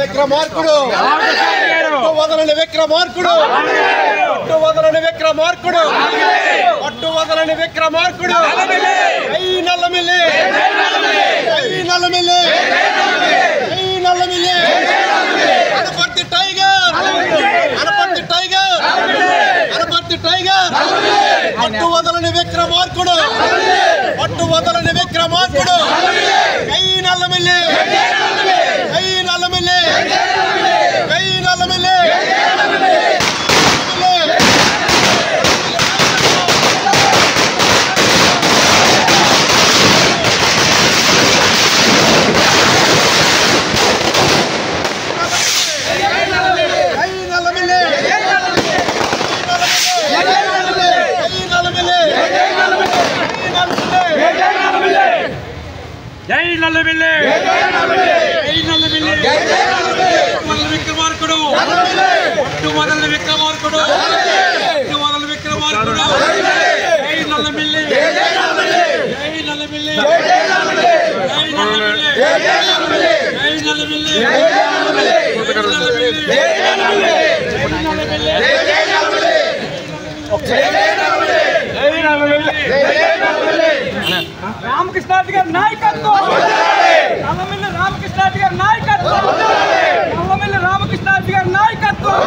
విక్రమార్కుడు వదలని విక్రమార్కుడు పట్టు వదలని విక్రమార్కుడు పట్టు వదలని విక్రమార్కుడు జై నల్లమిల్లి జై నల్లమిల్లి జై Nallamilli Anaparthi tiger Anaparthi tiger Anaparthi tiger పట్టు వదలని విక్రమార్కుడు పట్టు వదలని విక్రమార్కుడు జై నల్లమిల్లి జై నల్లమిల్లి జై నల్లమిల్లి జై నల్లమిల్లి జై నల్లమిల్లి విక్రమార్కుడు పట్టు వదలని విక్రమార్కుడు పట్టు వదలని విక్రమార్కుడు జై నల్లమిల్లి జై నల్లమిల్లి జై నల్లమిల్లి జై నల్లమిల్లి రామకృష్ణారెడ్డి గారి నాయకత్వం నల్లమిల్లి రామకృష్ణారెడ్డి గారి నాయకత్వం నల్లమిల్లి రామకృష్ణారెడ్డి గారి నాయకత్వం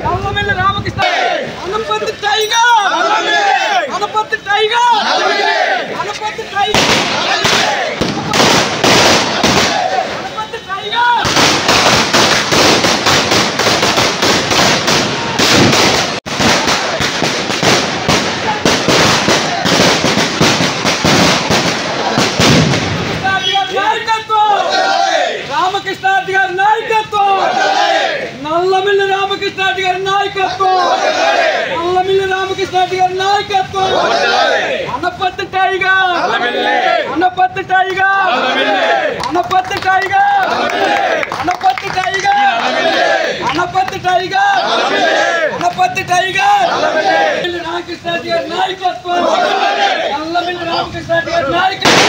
Nallamilli Ramakrishna Anaparthi tiger Anaparthi tiger Anaparthi tiger Anaparthi tiger Ramakrishna Reddy గారి నాయకత్వం నల్లమిల్లి రామకృష్ణారెడ్డి గారి నాయకత్వం నల్లమిల్లి రామకృష్ణారెడ్డి గారి నాయకత్వం Anaparthi tiger Anaparthi tiger Anaparthi tiger Anaparthi tiger Anaparthi tiger Anaparthi tiger Ramakrishna Reddy గారి నాయకత్వం నల్లమిల్లి రామకృష్ణారెడ్డి గారి నాయకత్వం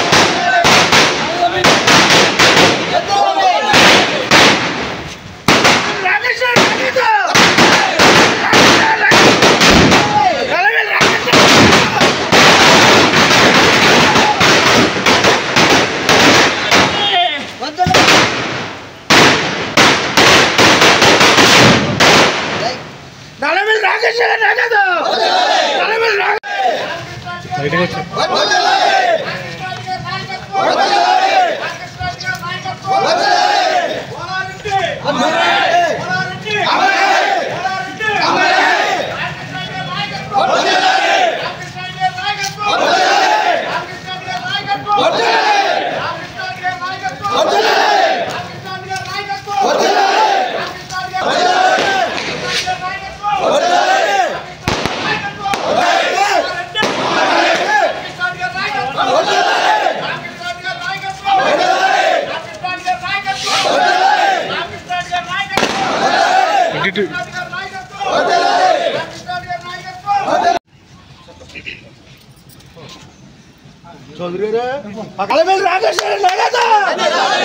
నల్లమిల్లి రాకేష్ గారి నాయకత్వం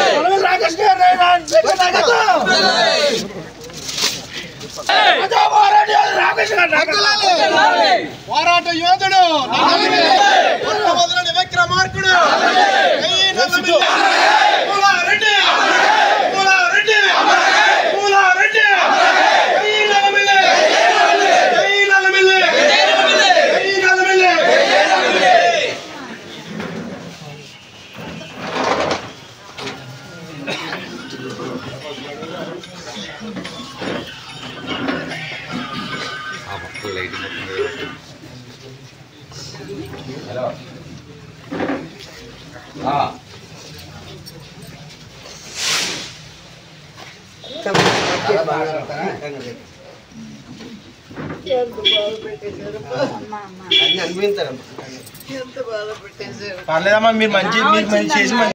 నల్లమిల్లి రాకేష్ గారి నాయకత్వం పోరాట యోధుడు వదలని విక్రమార్కుడు పర్లేదమ్మా మీరు మంచి చేసి